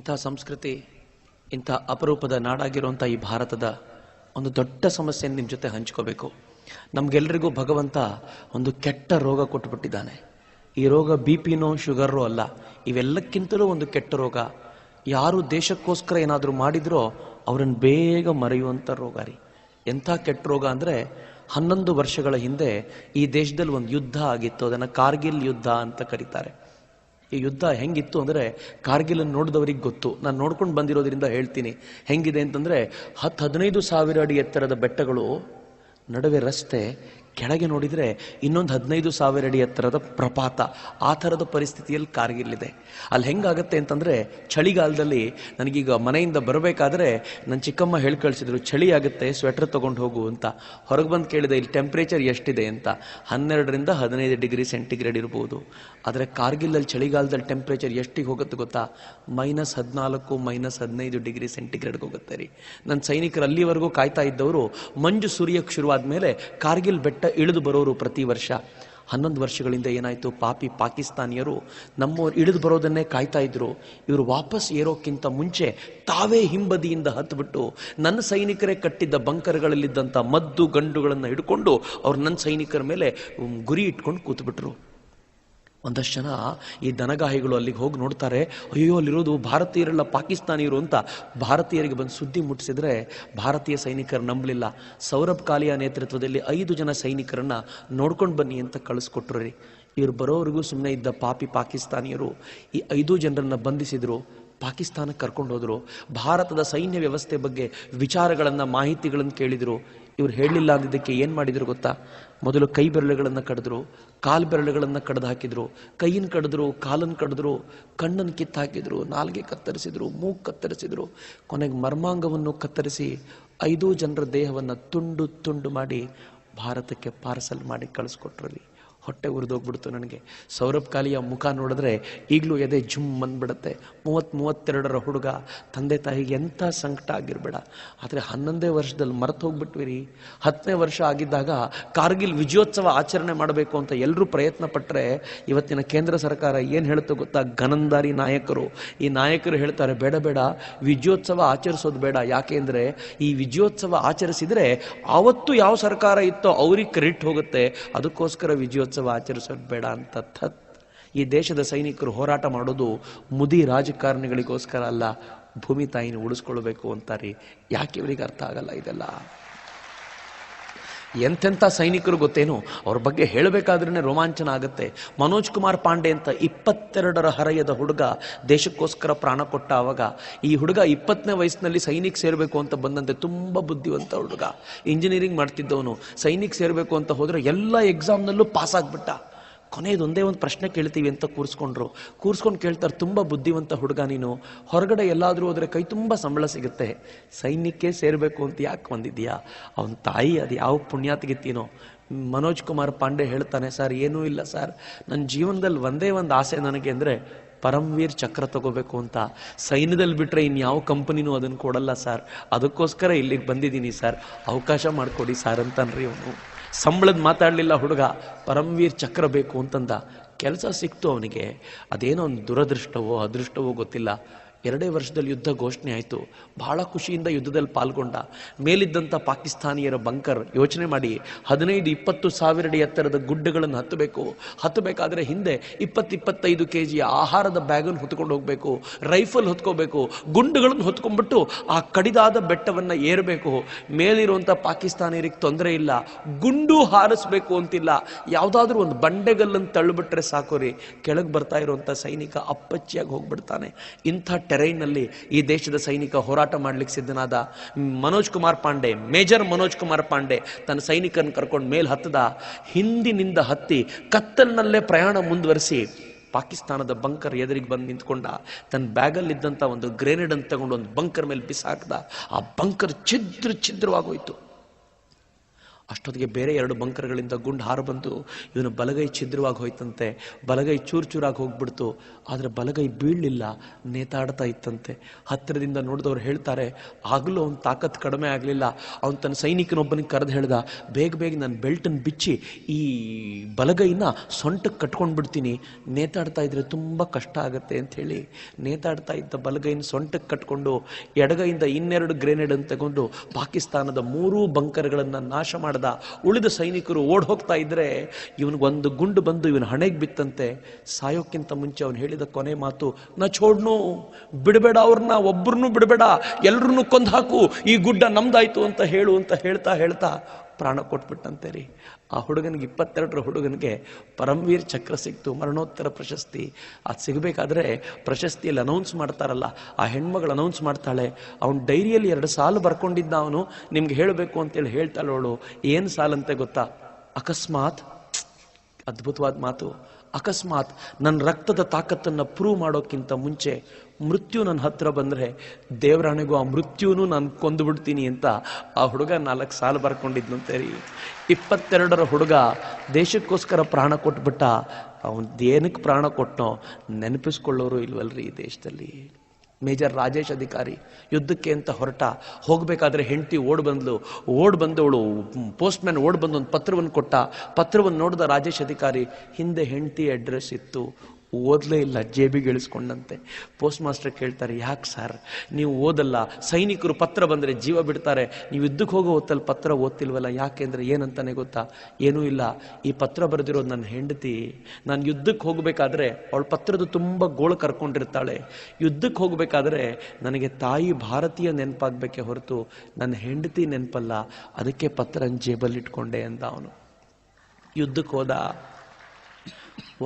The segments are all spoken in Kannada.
ಇಂಥ ಸಂಸ್ಕೃತಿ, ಇಂಥ ಅಪರೂಪದ ನಾಡಾಗಿರುವಂಥ ಈ ಭಾರತದ ಒಂದು ದೊಡ್ಡ ಸಮಸ್ಯೆಯನ್ನು ನಿಮ್ಮ ಜೊತೆ ಹಂಚ್ಕೋಬೇಕು. ನಮಗೆಲ್ಲರಿಗೂ ಭಗವಂತ ಒಂದು ಕೆಟ್ಟ ರೋಗ ಕೊಟ್ಟುಬಿಟ್ಟಿದ್ದಾನೆ. ಈ ರೋಗ BP-ನೋ ಶುಗರೋ ಅಲ್ಲ, ಇವೆಲ್ಲಕ್ಕಿಂತಲೂ ಒಂದು ಕೆಟ್ಟ ರೋಗ. ಯಾರು ದೇಶಕ್ಕೋಸ್ಕರ ಏನಾದರೂ ಮಾಡಿದ್ರೋ ಅವರನ್ನು ಬೇಗ ಮರೆಯುವಂಥ ರೋಗ ರೀ. ಎಂಥ ಕೆಟ್ಟ ರೋಗ ಅಂದರೆ 11 ವರ್ಷಗಳ ಹಿಂದೆ ಈ ದೇಶದಲ್ಲಿ ಒಂದು ಯುದ್ಧ ಆಗಿತ್ತು. ಅದನ್ನು ಕಾರ್ಗಿಲ್ ಯುದ್ಧ ಅಂತ ಕರೀತಾರೆ. ಈ ಯುದ್ಧ ಹೆಂಗಿತ್ತು ಅಂದರೆ, ಕಾರ್ಗಿಲನ್ನು ನೋಡಿದವರಿಗೆ ಗೊತ್ತು. ನಾನು ನೋಡ್ಕೊಂಡು ಬಂದಿರೋದ್ರಿಂದ ಹೇಳ್ತೀನಿ ಹೆಂಗಿದೆ ಅಂತಂದರೆ, 10-15 ಸಾವಿರ ಅಡಿ ಎತ್ತರದ ಬೆಟ್ಟಗಳು, ನಡುವೆ ರಸ್ತೆ, ಕೆಳಗೆ ನೋಡಿದರೆ ಇನ್ನೊಂದು 15 ಸಾವಿರ ಅಡಿ ಎತ್ತರದ ಪ್ರಪಾತ. ಆ ಥರದ ಪರಿಸ್ಥಿತಿಯಲ್ಲಿ ಕಾರ್ಗಿಲ್ಲಿದೆ. ಅಲ್ಲಿ ಹೆಂಗಾಗತ್ತೆ ಅಂತಂದರೆ, ಚಳಿಗಾಲದಲ್ಲಿ ನನಗೀಗ ಮನೆಯಿಂದ ಬರಬೇಕಾದ್ರೆ ನನ್ನ ಚಿಕ್ಕಮ್ಮ ಹೇಳಿ ಕಳಿಸಿದ್ರು, ಚಳಿ ಆಗುತ್ತೆ ಸ್ವೆಟರ್ ತೊಗೊಂಡು ಹೋಗು ಅಂತ. ಹೊರಗೆ ಬಂದು ಕೇಳಿದೆ, ಇಲ್ಲಿ ಟೆಂಪ್ರೇಚರ್ ಎಷ್ಟಿದೆ ಅಂತ. 12ರಿಂದ 15 ಡಿಗ್ರಿ ಸೆಂಟಿಗ್ರೇಡ್ ಇರ್ಬೋದು. ಆದರೆ ಕಾರ್ಗಿಲಲ್ಲಿ ಚಳಿಗಾಲದಲ್ಲಿ ಟೆಂಪ್ರೇಚರ್ ಎಷ್ಟಿಗೆ ಹೋಗುತ್ತೆ ಗೊತ್ತಾ? -14, -15 ಡಿಗ್ರಿ ಸೆಂಟಿಗ್ರೇಡ್ಗೆ ಹೋಗುತ್ತೆ ರೀ. ನನ್ನ ಸೈನಿಕರು ಅಲ್ಲಿವರೆಗೂ ಕಾಯ್ತಾ ಇದ್ದವರು ಮಂಜು ಸುರಿಯಕ್ಕೆ ಶುರುವಾದ ಮೇಲೆ ಕಾರ್ಗಿಲ್ ಬೆಟ್ಟ ಇಳಿದು ಬರೋರು ಪ್ರತಿ ವರ್ಷ. 11 ವರ್ಷಗಳಿಂದ ಏನಾಯಿತು, ಪಾಪಿ ಪಾಕಿಸ್ತಾನಿಯರು ನಮ್ಮವ್ರು ಇಳಿದು ಬರೋದನ್ನೇ ಕಾಯ್ತಾ ಇದ್ರು. ಇವರು ವಾಪಸ್ ಏರೋಕ್ಕಿಂತ ಮುಂಚೆ ತಾವೇ ಹಿಂಬದಿಯಿಂದ ಹತ್ಬಿಟ್ಟು ನನ್ನ ಸೈನಿಕರೇ ಕಟ್ಟಿದ್ದ ಬಂಕರ್ಗಳಲ್ಲಿದ್ದಂಥ ಮದ್ದು ಗಂಡುಗಳನ್ನು ಹಿಡ್ಕೊಂಡು ಅವ್ರು ನನ್ನ ಸೈನಿಕರ ಮೇಲೆ ಗುರಿ ಇಟ್ಕೊಂಡು ಕೂತ್ಬಿಟ್ರು. ಒಂದಷ್ಟು ಜನ ಈ ದನಗಾಹಿಗಳು ಅಲ್ಲಿಗೆ ಹೋಗಿ ನೋಡ್ತಾರೆ, ಅಯ್ಯೋ ಅಲ್ಲಿರೋದು ಭಾರತೀಯರಲ್ಲ ಪಾಕಿಸ್ತಾನಿಯರು ಅಂತ. ಭಾರತೀಯರಿಗೆ ಬಂದು ಸುದ್ದಿ ಮುಟ್ಟಿಸಿದ್ರೆ ಭಾರತೀಯ ಸೈನಿಕರು ನಂಬಲಿಲ್ಲ. ಸೌರಭ್ ಕಾಲಿಯಾ ನೇತೃತ್ವದಲ್ಲಿ 5 ಜನ ಸೈನಿಕರನ್ನ ನೋಡ್ಕೊಂಡು ಬನ್ನಿ ಅಂತ ಕಳಿಸ್ಕೊಟ್ರು ರೀ. ಇವ್ರು ಬರೋವರೆಗೂ ಸುಮ್ಮನೆ ಇದ್ದ ಪಾಪಿ ಪಾಕಿಸ್ತಾನಿಯರು ಈ 5 ಜನರನ್ನ ಬಂಧಿಸಿದ್ರು, ಪಾಕಿಸ್ತಾನಕ್ಕೆ ಕರ್ಕೊಂಡು ಹೋದ್ರು. ಭಾರತದ ಸೈನ್ಯ ವ್ಯವಸ್ಥೆ ಬಗ್ಗೆ ವಿಚಾರಗಳನ್ನು, ಮಾಹಿತಿಗಳನ್ನು ಕೇಳಿದರು. ಇವ್ರು ಹೇಳಲಿಲ್ಲ ಅಂದಿದ್ದಕ್ಕೆ ಏನು ಮಾಡಿದ್ರು ಗೊತ್ತಾ? ಮೊದಲು ಕೈ ಬೆರಳುಗಳನ್ನು ಕಡಿದ್ರು, ಕಾಲು ಬೆರಳುಗಳನ್ನು ಕಡ್ದು ಹಾಕಿದ್ರು, ಕೈಯನ್ನು ಕಡಿದ್ರು, ಕಾಲನ್ನು ಕಡಿದ್ರು, ಕಣ್ಣನ್ನು ಕಿತ್ತು ಹಾಕಿದ್ರು, ನಾಲ್ಗೆ ಕತ್ತರಿಸಿದ್ರು, ಮೂಗು ಕತ್ತರಿಸಿದ್ರು, ಕೊನೆಗೆ ಮರ್ಮಾಂಗವನ್ನು ಕತ್ತರಿಸಿ 5 ಜನರ ದೇಹವನ್ನು ತುಂಡು ತುಂಡು ಮಾಡಿ ಭಾರತಕ್ಕೆ ಪಾರ್ಸಲ್ ಮಾಡಿ ಕಳಿಸ್ಕೊಟ್ರಲ್ಲಿ. ಹೊಟ್ಟೆ ಉರಿದೋಗ್ಬಿಡ್ತು ನನಗೆ. ಸೌರಭ್ ಕಾಲಿಯಾ ಮುಖ ನೋಡಿದ್ರೆ ಈಗಲೂ ಎದೆ ಜುಮ್ ಅಂದ್ಬಿಡುತ್ತೆ. 32 ಹುಡುಗ, ತಂದೆ ತಾಯಿಗೆ ಎಂಥ ಸಂಕಟ ಆಗಿರಬೇಡ. ಆದರೆ 11ನೇ ವರ್ಷದಲ್ಲಿ ಮರೆತು ಹೋಗ್ಬಿಟ್ವಿ ರೀ. 10ನೇ ವರ್ಷ ಆಗಿದ್ದಾಗ ಕಾರ್ಗಿಲ್ ವಿಜಯೋತ್ಸವ ಆಚರಣೆ ಮಾಡಬೇಕು ಅಂತ ಎಲ್ಲರೂ ಪ್ರಯತ್ನ ಪಟ್ಟರೆ, ಇವತ್ತಿನ ಕೇಂದ್ರ ಸರ್ಕಾರ ಏನು ಹೇಳುತ್ತೋ ಗೊತ್ತಾ? ಗನಂದಾರಿ ನಾಯಕರು, ಈ ನಾಯಕರು ಹೇಳ್ತಾರೆ, ಬೇಡ ಬೇಡ ವಿಜಯೋತ್ಸವ ಆಚರಿಸೋದು ಬೇಡ. ಯಾಕೆ ಅಂದರೆ ಈ ವಿಜಯೋತ್ಸವ ಆಚರಿಸಿದರೆ ಆವತ್ತು ಯಾವ ಸರ್ಕಾರ ಇತ್ತೋ ಅವ್ರಿಗೆ ಕ್ರೆಡಿಟ್ ಹೋಗುತ್ತೆ, ಅದಕ್ಕೋಸ್ಕರ ವಿಜಯೋತ್ಸವ ಆಚರಿಸೋದು ಬೇಡ ಅಂತ. ಈ ದೇಶದ ಸೈನಿಕರು ಹೋರಾಟ ಮಾಡೋದು ಮುದಿ ರಾಜಕಾರಣಿಗಳಿಗೋಸ್ಕರ ಅಲ್ಲ, ಭೂಮಿ ತಾಯಿನ ಉಳಿಸ್ಕೊಳ್ಬೇಕು ಅಂತಾರೆ. ಯಾಕೆ ಇವರಿಗೆ ಅರ್ಥ ಆಗಲ್ಲ ಇದೆಲ್ಲ? ಎಂತೆಂಥ ಸೈನಿಕರು ಗೊತ್ತೇನು? ಅವ್ರ ಬಗ್ಗೆ ಹೇಳಬೇಕಾದ್ರೇ ರೋಮಾಂಚನ ಆಗುತ್ತೆ. ಮನೋಜ್ ಕುಮಾರ್ ಪಾಂಡೆ ಅಂತ 22 ಹರೆಯದ ಹುಡುಗ ದೇಶಕ್ಕೋಸ್ಕರ ಪ್ರಾಣ ಕೊಟ್ಟ. ಆವಾಗ ಈ ಹುಡುಗ 20ನೇ ವಯಸ್ಸಿನಲ್ಲಿ ಸೈನಿಕ್ ಸೇರಬೇಕು ಅಂತ ಬಂದಂತೆ. ತುಂಬ ಬುದ್ಧಿವಂತ ಹುಡುಗ, ಇಂಜಿನಿಯರಿಂಗ್ ಮಾಡ್ತಿದ್ದವನು. ಸೈನಿಕ್ ಸೇರಬೇಕು ಅಂತ ಹೋದ್ರೆ ಎಲ್ಲ ಎಕ್ಸಾಮ್ನಲ್ಲೂ ಪಾಸ್ ಆಗ್ಬಿಟ್ಟ. ಕೊನೆಯದೊಂದೇ ಒಂದು ಪ್ರಶ್ನೆ ಕೇಳ್ತೀವಿ ಅಂತ ಕೂರಿಸ್ಕೊಂಡು ಕೇಳ್ತಾರೆ, ತುಂಬ ಬುದ್ಧಿವಂತ ಹುಡುಗ ನೀನು, ಹೊರಗಡೆ ಎಲ್ಲಾದರೂ ಹೋದರೆ ಕೈ ತುಂಬ ಸಂಬಳ ಸಿಗುತ್ತೆ, ಸೈನ್ಯಕ್ಕೆ ಸೇರಬೇಕು ಅಂತ ಯಾಕೆ ಬಂದಿದ್ದೀಯಾ? ಅವನ ತಾಯಿ ಅದು ಯಾವ ಪುಣ್ಯಾತ್ಗಿತ್ತೀನೋ. ಮನೋಜ್ ಕುಮಾರ್ ಪಾಂಡೆ ಹೇಳ್ತಾನೆ, ಸರ್ ಏನೂ ಇಲ್ಲ ಸರ್, ನನ್ನ ಜೀವನದಲ್ಲಿ ಒಂದೇ ಒಂದು ಆಸೆ ನನಗೆ ಅಂದರೆ ಪರಮ್ವೀರ್ ಚಕ್ರ ತಗೋಬೇಕು ಅಂತ. ಸೈನ್ಯದಲ್ಲಿ ಬಿಟ್ಟರೆ ಇನ್ಯಾವ ಕಂಪನಿನೂ ಅದನ್ನು ಕೊಡಲ್ಲ ಸರ್, ಅದಕ್ಕೋಸ್ಕರ ಇಲ್ಲಿಗೆ ಬಂದಿದ್ದೀನಿ ಸರ್, ಅವಕಾಶ ಮಾಡಿಕೊಡಿ ಸರ್ ಅಂತನ್ರಿ ಅವನು. ಸಂಬಳದ ಮಾತಾಡಲಿಲ್ಲ ಹುಡುಗ, ಪರಮ್ವೀರ್ ಚಕ್ರ ಬೇಕು ಅಂತಂದ. ಕೆಲಸ ಸಿಕ್ತು ಅವನಿಗೆ. ಅದೇನೋ ಒಂದು ದುರದೃಷ್ಟವೋ ಅದೃಷ್ಟವೋ ಗೊತ್ತಿಲ್ಲ. 2 ವರ್ಷದಲ್ಲಿ ಯುದ್ಧ ಘೋಷಣೆ ಆಯಿತು. ಬಹಳ ಖುಷಿಯಿಂದ ಯುದ್ಧದಲ್ಲಿ ಪಾಲ್ಗೊಂಡ. ಮೇಲಿದ್ದಂಥ ಪಾಕಿಸ್ತಾನಿಯರ ಬಂಕರ್, ಯೋಚನೆ ಮಾಡಿ, 15-20 ಸಾವಿರ ಅಡಿ ಎತ್ತರದ ಗುಡ್ಡಗಳನ್ನು ಹತ್ತಬೇಕಾದ್ರೆ ಹಿಂದೆ 20-25 kg ಆಹಾರದ ಬ್ಯಾಗನ್ನು ಹೊತ್ಕೊಂಡು ಹೋಗಬೇಕು, ರೈಫಲ್ ಹೊತ್ಕೋಬೇಕು, ಗುಂಡುಗಳನ್ನು ಹೊತ್ಕೊಂಡ್ಬಿಟ್ಟು ಆ ಕಡಿದಾದ ಬೆಟ್ಟವನ್ನು ಏರಬೇಕು. ಮೇಲಿರುವಂಥ ಪಾಕಿಸ್ತಾನಿಯರಿಗೆ ತೊಂದರೆ ಇಲ್ಲ, ಗುಂಡು ಹಾರಿಸ್ಬೇಕು ಅಂತಿಲ್ಲ, ಯಾವುದಾದ್ರೂ ಒಂದು ಬಂಡೆಗಲ್ಲನ್ನು ತಳ್ಳಿಬಿಟ್ರೆ ಸಾಕು ರೀ, ಕೆಳಗೆ ಬರ್ತಾ ಇರುವಂಥ ಸೈನಿಕ ಅಪ್ಪಚ್ಚಿಯಾಗಿ ಹೋಗ್ಬಿಡ್ತಾನೆ. ಇಂಥ ಟೆರೈನ್ನಲ್ಲಿ ಈ ದೇಶದ ಸೈನಿಕ ಹೋರಾಟ ಮಾಡ್ಲಿಕ್ಕೆ ಸಿದ್ಧನಾದ. ಮೇಜರ್ ಮನೋಜ್ ಕುಮಾರ್ ಪಾಂಡೆ ತನ್ನ ಸೈನಿಕರನ್ನು ಕರ್ಕೊಂಡು ಮೇಲೆ ಹತ್ತದ. ಹಿಂದಿನಿಂದ ಹತ್ತಿ ಕತ್ತಲಿನಲ್ಲೇ ಪ್ರಯಾಣ ಮುಂದುವರಿಸಿ ಪಾಕಿಸ್ತಾನದ ಬಂಕರ್ ಎದುರಿಗೆ ಬಂದು ನಿಂತ್ಕೊಂಡ. ತನ್ನ ಬ್ಯಾಗಲ್ಲಿದ್ದಂಥ ಒಂದು ಗ್ರೆನೇಡ್ ಅನ್ನು ತಗೊಂಡು ಒಂದು ಬಂಕರ್ ಮೇಲೆ ಬಿಸಾಕ್ದ. ಆ ಬಂಕರ್ ಛಿದ್ರವಾಗೋಯ್ತು. ಅಷ್ಟೊತ್ತಿಗೆ ಬೇರೆ 2 ಬಂಕರ್ಗಳಿಂದ ಗುಂಡು ಹಾರು ಬಂದು ಇವನು ಬಲಗೈ ಛಿದ್ರವಾಗಿ ಹೋಯ್ತಂತೆ. ಬಲಗೈ ಚೂರಾಗಿ ಹೋಗ್ಬಿಡ್ತು. ಆದರೆ ಬಲಗೈ ಬೀಳಲಿಲ್ಲ, ನೇತಾಡ್ತಾ ಇತ್ತಂತೆ. ಹತ್ತಿರದಿಂದ ನೋಡಿದವ್ರು ಹೇಳ್ತಾರೆ, ಆಗಲೂ ಅವನ ತಾಕತ್ ಕಡಿಮೆ ಆಗಲಿಲ್ಲ. ಅವನು ತನ್ನ ಸೈನಿಕನೊಬ್ಬನಿಗೆ ಕರೆದು ಹೇಳ್ದ, ಬೇಗ ನನ್ನ ಬೆಲ್ಟನ್ನು ಬಿಚ್ಚಿ ಈ ಬಲಗೈನ ಸೊಂಟಕ್ಕೆ ಕಟ್ಕೊಂಡು ಬಿಡ್ತೀನಿ, ನೇತಾಡ್ತಾ ಇದ್ರೆ ತುಂಬ ಕಷ್ಟ ಆಗುತ್ತೆ ಅಂತ ಹೇಳಿ ನೇತಾಡ್ತಾ ಇದ್ದ ಬಲಗೈನ ಸೊಂಟಕ್ಕೆ ಕಟ್ಕೊಂಡು ಎಡಗೈಯಿಂದ 2 ಗ್ರೆನೇಡನ್ನು ತಗೊಂಡು ಪಾಕಿಸ್ತಾನದ 3 ಬಂಕರ್ಗಳನ್ನು ನಾಶ ಮಾಡಿದ. ಉಳಿದ ಸೈನಿಕರು ಓಡ್ ಹೋಗ್ತಾ ಇದ್ರೆ ಇವನಿಗೊಂದು ಗುಂಡು ಬಂದು ಇವನ ಹಣೆಗೆ ಬಿತ್ತಂತೆ. ಸಾಯೋಕ್ಕಿಂತ ಮುಂಚೆ ಅವನು ಹೇಳಿದ ಕೊನೆ ಮಾತು, ನಾ ಛೋಡ್ನು, ಬಿಡಬೇಡ ಅವ್ರನ್ನ, ಒಬ್ಬರನ್ನು ಬಿಡಬೇಡ, ಎಲ್ರನ್ನೂ ಕೊಂದು ಹಾಕು, ಈ ಗುಡ್ಡ ನಮ್ದಾಯ್ತು ಅಂತ ಹೇಳು ಅಂತ ಹೇಳ್ತಾ ಪ್ರಾಣ ಕೊಟ್ಬಿಟ್ಟಂತೆ ರೀ. ಆ ಹುಡುಗನಿಗೆ 22ರ ಹುಡುಗನಿಗೆ ಪರಮವೀರ್ ಚಕ್ರ ಸಿಕ್ತು, ಮರಣೋತ್ತರ ಪ್ರಶಸ್ತಿ. ಅದು ಸಿಗಬೇಕಾದ್ರೆ ಪ್ರಶಸ್ತಿಯಲ್ಲಿ ಅನೌನ್ಸ್ ಮಾಡ್ತಾರಲ್ಲ, ಆ ಹೆಣ್ಮಗಳು ಅನೌನ್ಸ್ ಮಾಡ್ತಾಳೆ. ಅವನು ಡೈರಿಯಲ್ಲಿ 2 ಸಾಲು ಬರ್ಕೊಂಡಿದ್ದ, ಅವನು ನಿಮ್ಗೆ ಹೇಳಬೇಕು ಅಂತೇಳಿ ಹೇಳ್ತಾಳೆ ಅವಳು. ಏನು ಸಾಲಂತೆ ಗೊತ್ತಾ? ಅಕಸ್ಮಾತ್, ಅದ್ಭುತವಾದ ಮಾತು, ಅಕಸ್ಮಾತ್ ನನ್ನ ರಕ್ತದ ತಾಕತ್ತನ್ನು ಪ್ರೂವ್ ಮಾಡೋಕ್ಕಿಂತ ಮುಂಚೆ ಮೃತ್ಯು ನನ್ನ ಹತ್ರ ಬಂದರೆ ದೇವರಾಣೆಗೂ ಆ ಮೃತ್ಯುನೂ ನಾನು ಕೊಂದು ಬಿಡ್ತೀನಿ ಅಂತ ಆ ಹುಡುಗ 4 ಸಾಲು ಬರ್ಕೊಂಡಿದ್ನಂತೆ ರೀ. 22ರ ಹುಡುಗ ದೇಶಕ್ಕೋಸ್ಕರ ಪ್ರಾಣ ಕೊಟ್ಬಿಟ್ಟ. ಅವನು ಏನಕ್ಕೆ ಪ್ರಾಣ ಕೊಟ್ಟನೋ ನೆನಪಿಸ್ಕೊಳ್ಳೋರು ಇಲ್ವಲ್ರಿ ಈ ದೇಶದಲ್ಲಿ. ಮೇಜರ್ ರಾಜೇಶ್ ಅಧಿಕಾರಿ ಯುದ್ಧಕ್ಕೆ ಅಂತ ಹೊರಟ, ಹೋಗಬೇಕಾದ್ರೆ ಹೆಂಡತಿ ಓಡ್ ಬಂದವಳು ಪೋಸ್ಟ್ ಮ್ಯಾನ್ ಓಡ್ ಬಂದು ಒಂದು ಪತ್ರವನ್ನು ಕೊಟ್ಟ. ಪತ್ರವನ್ನು ನೋಡಿದ ರಾಜೇಶ್ ಅಧಿಕಾರಿ, ಹಿಂದೆ ಹೆಂಡತಿ ಅಡ್ರೆಸ್ ಇತ್ತು, ಓದಲೇ ಇಲ್ಲ, ಜೇಬಿಗೆ ಇಳಿಸ್ಕೊಂಡಂತೆ. ಪೋಸ್ಟ್ ಮಾಸ್ಟರ್ ಕೇಳ್ತಾರೆ, ಯಾಕೆ ಸರ್ ನೀವು ಓದಲ್ಲ? ಸೈನಿಕರು ಪತ್ರ ಬಂದರೆ ಜೀವ ಬಿಡ್ತಾರೆ, ನೀವು ಯುದ್ಧಕ್ಕೆ ಹೋಗೋ ಹೊತ್ತಲ್ಲಿ ಪತ್ರ ಓದ್ತಿಲ್ವಲ್ಲ, ಯಾಕೆಂದ್ರೆ ಏನಂತಾನೆ ಗೊತ್ತಾ? ಏನೂ ಇಲ್ಲ, ಈ ಪತ್ರ ಬರೆದಿರೋದು ನನ್ನ ಹೆಂಡತಿ. ನಾನು ಯುದ್ಧಕ್ಕೆ ಹೋಗಬೇಕಾದ್ರೆ ಅವಳ ಪತ್ರದ ತುಂಬ ಗೋಳು ಕರ್ಕೊಂಡಿರ್ತಾಳೆ. ಯುದ್ಧಕ್ಕೆ ಹೋಗಬೇಕಾದ್ರೆ ನನಗೆ ತಾಯಿ ಭಾರತೀಯ ನೆನಪಾಗಬೇಕೆ ಹೊರತು ನನ್ನ ಹೆಂಡತಿ ನೆನಪಲ್ಲ, ಅದಕ್ಕೆ ಪತ್ರನ ಜೇಬಲ್ಲಿ ಇಟ್ಕೊಂಡೆ ಅಂದ ಅವನು. ಯುದ್ಧಕ್ಕೆ ಹೋದ,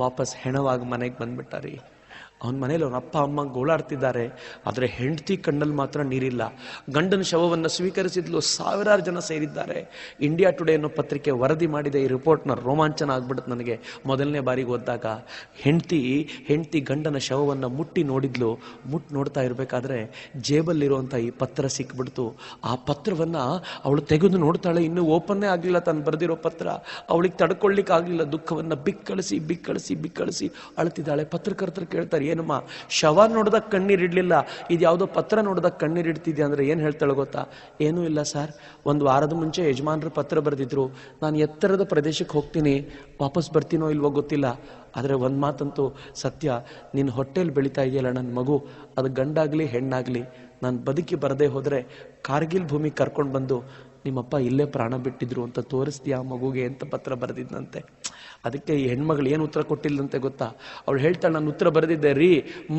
ವಾಪಸ್ ಹೆಣವಾಗಿ ಮನೆಗೆ ಬಂದ್ಬಿಟ್ಟ ರೀ. ಅವನ ಮನೇಲಿ ಅವನ ಅಪ್ಪ ಅಮ್ಮ ಗೋಳಾಡ್ತಿದ್ದಾರೆ, ಆದರೆ ಹೆಂಡತಿ ಕಣ್ಣಲ್ಲಿ ಮಾತ್ರ ನೀರಿಲ್ಲ. ಗಂಡನ ಶವವನ್ನು ಸ್ವೀಕರಿಸಿದ್ಲು, 1000 ಜನ ಸೇರಿದ್ದಾರೆ. ಇಂಡಿಯಾ ಟುಡೇ ಅನ್ನೋ ಪತ್ರಿಕೆ ವರದಿ ಮಾಡಿದೆ. ಈ ರಿಪೋರ್ಟ್ನ ರೋಮಾಂಚನ ಆಗ್ಬಿಡುತ್ತೆ ನನಗೆ ಮೊದಲನೇ ಬಾರಿಗೆ ಓದಿದಾಗ. ಹೆಂಡತಿ ಗಂಡನ ಶವವನ್ನು ಮುಟ್ಟಿ ನೋಡ್ತಾ ಇರಬೇಕಾದ್ರೆ ಜೇಬಲ್ಲಿರುವಂಥ ಈ ಪತ್ರ ಸಿಕ್ಬಿಡ್ತು. ಆ ಪತ್ರವನ್ನು ಅವಳು ತೆಗೆದು ನೋಡ್ತಾಳೆ, ಇನ್ನೂ ಓಪನ್ನೇ ಆಗಲಿಲ್ಲ ತಾನು ಬರೆದಿರೋ ಪತ್ರ. ಅವಳಿಗೆ ತಡ್ಕೊಳ್ಳಿಕ್ಕೆ ಆಗಲಿಲ್ಲ, ದುಃಖವನ್ನು ಬಿಕ್ಕಳಿಸಿ ಅಳ್ತಿದ್ದಾಳೆ. ಪತ್ರಕರ್ತರು ಕೇಳ್ತಾರೆ, ಏನಮ್ಮ ಶವ ನೋಡಿದಾಗ ಕಣ್ಣೀರಿಡ್ಲಿಲ್ಲ, ಇದು ಯಾವುದೋ ಪತ್ರ ನೋಡಿದಾಗ ಕಣ್ಣೀರಿಡ್ತಿದ್ಯಾ ಅಂದ್ರೆ ಏನು ಹೇಳ್ತಾಳೆ ಗೊತ್ತಾ? ಏನೂ ಇಲ್ಲ ಸರ್, 1 ವಾರದ ಮುಂಚೆ ಯಜಮಾನರು ಪತ್ರ ಬರೆದಿದ್ರು, ನಾನು ಎತ್ತರದ ಪ್ರದೇಶಕ್ಕೆ ಹೋಗ್ತೀನಿ, ವಾಪಸ್ ಬರ್ತೀನೋ ಇಲ್ವೋ ಗೊತ್ತಿಲ್ಲ, ಆದರೆ ಒಂದು ಮಾತಂತೂ ಸತ್ಯ, ನಿನ್ನ ಹೊಟ್ಟೆಲಿ ಬೆಳೀತಾ ಇದೆಯಲ್ಲ ನನ್ನ ಮಗು, ಅದು ಗಂಡಾಗ್ಲಿ ಹೆಣ್ಣಾಗ್ಲಿ, ನಾನು ಬದುಕಿ ಬರದೇ ಹೋದರೆ ಕಾರ್ಗಿಲ್ ಭೂಮಿ ಕರ್ಕೊಂಡು ಬಂದು ನಿಮ್ಮಪ್ಪ ಇಲ್ಲೇ ಪ್ರಾಣ ಬಿಟ್ಟಿದ್ರು ಅಂತ ತೋರಿಸ್ತೀಯಾ ಮಗುಗೆ ಅಂತ ಪತ್ರ ಬರೆದಿದ್ದಂತೆ. ಅದಕ್ಕೆ ಈ ಹೆಣ್ಮಗಳು ಏನು ಉತ್ತರ ಕೊಟ್ಟಿಲ್ಲಂತೆ ಗೊತ್ತಾ? ಅವಳು ಹೇಳ್ತಾಳೆ, ನಾನು ಉತ್ತರ ಬರೆದಿದ್ದೆ ರೀ,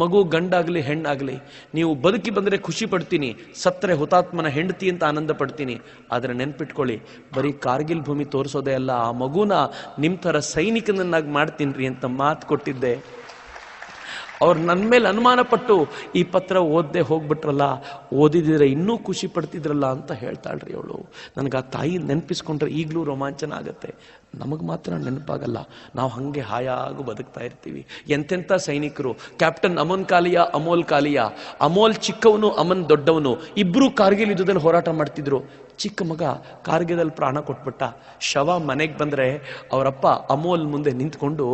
ಮಗು ಗಂಡಾಗ್ಲಿ ಹೆಣ್ಣಾಗ್ಲಿ, ನೀವು ಬದುಕಿ ಬಂದರೆ ಖುಷಿ ಪಡ್ತೀನಿ, ಸತ್ತರೆ ಹುತಾತ್ಮನ ಹೆಂಡತಿ ಅಂತ ಆನಂದ ಪಡ್ತೀನಿ, ಆದರೆ ನೆನ್ಪಿಟ್ಕೊಳ್ಳಿ, ಬರೀ ಕಾರ್ಗಿಲ್ ಭೂಮಿ ತೋರಿಸೋದೇ ಅಲ್ಲ, ಆ ಮಗುನ ನಿಮ್ಮ ಥರ ಸೈನಿಕನನ್ನಾಗಿ ಮಾಡ್ತೀನಿ ರೀ ಅಂತ ಮಾತು ಕೊಟ್ಟಿದ್ದೆ. ಅವ್ರು ನನ್ನ ಮೇಲೆ ಅನುಮಾನ ಪಟ್ಟು ಈ ಪತ್ರ ಓದದೆ ಹೋಗ್ಬಿಟ್ರಲ್ಲ, ಓದಿದ್ರೆ ಇನ್ನೂ ಖುಷಿ ಪಡ್ತಿದ್ರಲ್ಲ ಅಂತ ಹೇಳ್ತಾಳ್ರಿ ಅವಳು. ನನಗೆ ಆ ತಾಯಿ ನೆನಪಿಸ್ಕೊಂಡ್ರೆ ಈಗಲೂ ರೋಮಾಂಚನ ಆಗುತ್ತೆ. ನಮಗೆ ಮಾತ್ರ ನೆನಪಾಗಲ್ಲ, ನಾವು ಹಾಗೆ ಹಾಯಾಗಿ ಬದುಕ್ತಾ ಇರ್ತೀವಿ. ಎಂತೆಂಥ ಸೈನಿಕರು, ಕ್ಯಾಪ್ಟನ್ ಅಮನ್ ಕಾಲಿಯಾ, ಅಮೋಲ್ ಕಾಲಿಯಾ. ಅಮೋಲ್ ಚಿಕ್ಕವನು, ಅಮನ್ ದೊಡ್ಡವನು, ಇಬ್ಬರು ಕಾರ್ಗಿಲ್ ಯುದ್ಧದಲ್ಲಿ ಹೋರಾಟ ಮಾಡ್ತಿದ್ರು. ಚಿಕ್ಕ ಮಗ ಕಾರ್ಗಿಲದಲ್ಲಿ ಪ್ರಾಣ ಕೊಟ್ಬಿಟ್ಟ. ಶವ ಮನೆಗೆ ಬಂದರೆ ಅವರಪ್ಪ ಅಮೋಲ್ ಮುಂದೆ ನಿಂತ್ಕೊಂಡು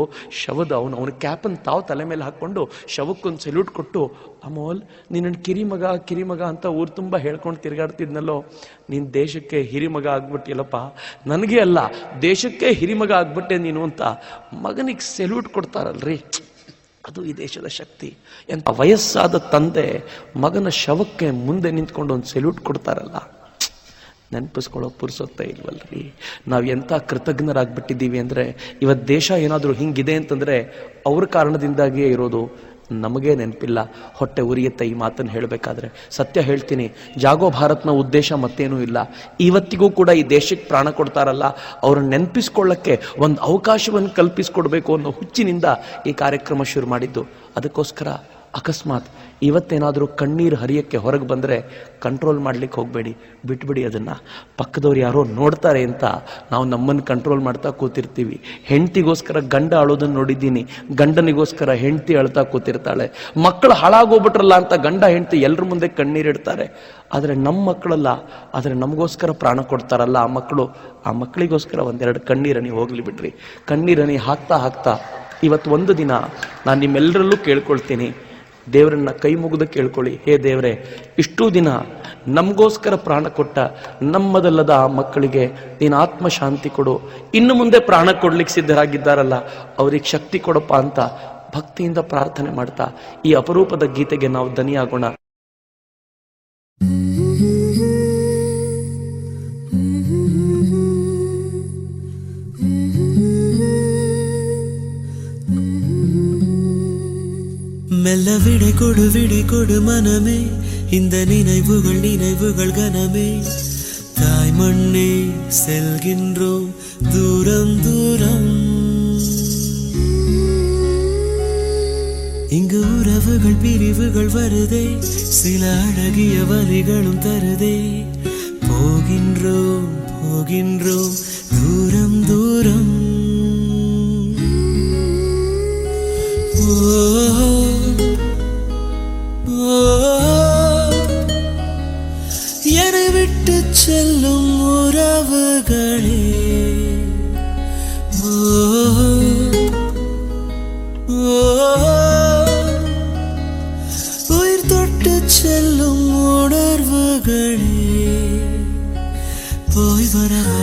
ಶವದ ಅವನ ಕ್ಯಾಪನ್ನು ತಾವು ತಲೆ ಮೇಲೆ ಹಾಕ್ಕೊಂಡು ಶವಕ್ಕೊಂದು ಸೆಲ್ಯೂಟ್ ಕೊಟ್ಟು, ಅಮೋಲ್ ನೀನು ಕಿರಿಮಗ ಅಂತ ಊರು ತುಂಬ ಹೇಳ್ಕೊಂಡು ತಿರುಗಾಡ್ತಿದ್ನಲ್ಲೋ, ನೀನು ದೇಶಕ್ಕೆ ಹಿರಿಮಗ ಆಗ್ಬಿಟ್ಟಿಲ್ಲಪ್ಪ, ನನಗೆ ಅಲ್ಲ ದೇಶಕ್ಕೆ ಹಿರಿಮಗ ಆಗ್ಬಿಟ್ಟೆ ನೀನು ಅಂತ ಮಗನಿಗೆ ಸೆಲ್ಯೂಟ್ ಕೊಡ್ತಾರಲ್ರಿ. ಅದು ಈ ದೇಶದ ಶಕ್ತಿ. ಎಂತ ವಯಸ್ಸಾದ ತಂದೆ ಮಗನ ಶವಕ್ಕೆ ಮುಂದೆ ನಿಂತ್ಕೊಂಡು ಒಂದು ಸೆಲ್ಯೂಟ್ ಕೊಡ್ತಾರಲ್ಲ, ನೆನಪಿಸ್ಕೊಳ್ಳೋ ಪುರ್ಸೊತ್ತೇ ಇಲ್ವಲ್ರಿ. ನಾವು ಎಂಥ ಕೃತಜ್ಞರಾಗ್ಬಿಟ್ಟಿದ್ದೀವಿ ಅಂದರೆ, ಇವತ್ತು ದೇಶ ಏನಾದರೂ ಹಿಂಗಿದೆ ಅಂತಂದರೆ ಅವ್ರ ಕಾರಣದಿಂದಾಗಿಯೇ ಇರೋದು, ನಮಗೇ ನೆನಪಿಲ್ಲ. ಹೊಟ್ಟೆ ಉರಿಯುತ್ತೆ ಈ ಮಾತನ್ನು ಹೇಳಬೇಕಾದ್ರೆ. ಸತ್ಯ ಹೇಳ್ತೀನಿ, ಜಾಗೋ ಭಾರತ್ನ ಉದ್ದೇಶ ಮತ್ತೇನೂ ಇಲ್ಲ. ಇವತ್ತಿಗೂ ಕೂಡ ಈ ದೇಶಕ್ಕೆ ಪ್ರಾಣ ಕೊಡ್ತಾರಲ್ಲ, ಅವ್ರನ್ನ ನೆನಪಿಸ್ಕೊಳ್ಳಕ್ಕೆ ಒಂದು ಅವಕಾಶವನ್ನು ಕಲ್ಪಿಸ್ಕೊಡ್ಬೇಕು ಅನ್ನೋ ಹುಚ್ಚಿನಿಂದ ಈ ಕಾರ್ಯಕ್ರಮ ಶುರು ಮಾಡಿದ್ದು. ಅದಕ್ಕೋಸ್ಕರ ಅಕಸ್ಮಾತ್ ಇವತ್ತೇನಾದರೂ ಕಣ್ಣೀರು ಹರಿಯಕ್ಕೆ ಹೊರಗೆ ಬಂದರೆ ಕಂಟ್ರೋಲ್ ಮಾಡ್ಲಿಕ್ಕೆ ಹೋಗಬೇಡಿ, ಬಿಟ್ಬಿಡಿ ಅದನ್ನು. ಪಕ್ಕದವ್ರು ಯಾರೋ ನೋಡ್ತಾರೆ ಅಂತ ನಾವು ನಮ್ಮನ್ನು ಕಂಟ್ರೋಲ್ ಮಾಡ್ತಾ ಕೂತಿರ್ತೀವಿ. ಹೆಂಡತಿಗೋಸ್ಕರ ಗಂಡ ಅಳೋದನ್ನು ನೋಡಿದ್ದೀನಿ, ಗಂಡನಿಗೋಸ್ಕರ ಹೆಂಡತಿ ಅಳ್ತಾ ಕೂತಿರ್ತಾಳೆ. ಮಕ್ಕಳು ಹಾಳಾಗೋಗ್ಬಿಟ್ರಲ್ಲ ಅಂತ ಗಂಡ ಹೆಂಡತಿ ಎಲ್ಲರ ಮುಂದೆ ಕಣ್ಣೀರಿಡ್ತಾರೆ. ಆದರೆ ನಮ್ಮ ಮಕ್ಕಳಲ್ಲ, ಆದರೆ ನಮಗೋಸ್ಕರ ಪ್ರಾಣ ಕೊಡ್ತಾರಲ್ಲ ಆ ಮಕ್ಕಳಿಗೋಸ್ಕರ ಒಂದೆರಡು ಕಣ್ಣೀರನಿ ಹೋಗ್ಲಿ ಬಿಡ್ರಿ. ಕಣ್ಣೀರನಿ ಹಾಕ್ತಾ ಹಾಕ್ತಾ ಇವತ್ತು ಒಂದು ದಿನ ನಾನು ನಿಮ್ಮೆಲ್ಲರಲ್ಲೂ ಕೇಳ್ಕೊಳ್ತೀನಿ, ದೇವರನ್ನ ಕೈ ಮುಗಿದು ಕೇಳ್ಕೊಳ್ಳಿ, ಹೇ ದೇವರೇ, ಇಷ್ಟೂ ದಿನ ನಮಗೋಸ್ಕರ ಪ್ರಾಣ ಕೊಟ್ಟ ನಮ್ಮದಲ್ಲದ ಆ ಮಕ್ಕಳಿಗೆ ನೀನು ಆತ್ಮಶಾಂತಿ ಕೊಡು. ಇನ್ನು ಮುಂದೆ ಪ್ರಾಣ ಕೊಡ್ಲಿಕ್ಕೆ ಸಿದ್ಧರಾಗಿದ್ದಾರಲ್ಲ ಅವ್ರಿಗೆ ಶಕ್ತಿ ಕೊಡಪ್ಪ ಅಂತ ಭಕ್ತಿಯಿಂದ ಪ್ರಾರ್ಥನೆ ಮಾಡ್ತಾ ಈ ಅಪರೂಪದ ಗೀತೆಗೆ ನಾವು ದನಿಯಾಗೋಣ. மெல்ல விடை கொடு மனமே, இந்த நினைவுகள் கனமே. தாய் மண்ணே செல்கின்றோம் தூரம் தூரம். இங்கு உறவுகள் பிரிவுகள் வருதே, சில அழகிய வரிகளும் தருதே. போகின்றோம் தூரம் தூரம். என்னை விட்டு செல்லும் உறவுகளே, உயிர் தொட்டு செல்லும் உணர்வுகளே, போய் வரவா.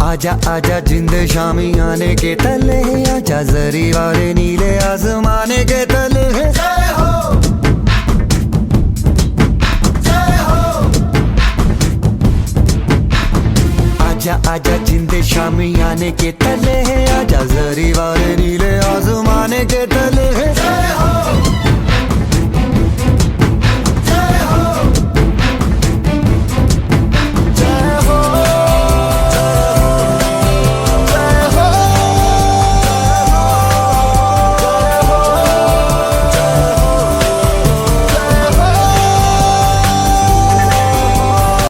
आजा आजा जिंद शामी आने के तले, आजा जरी वाले नीले आसमाने के तले. जय हो जय हो. आजा आजा जिंद शामी आने के तले, आजा जरी वाले नीले आसमाने के तले. जय हो.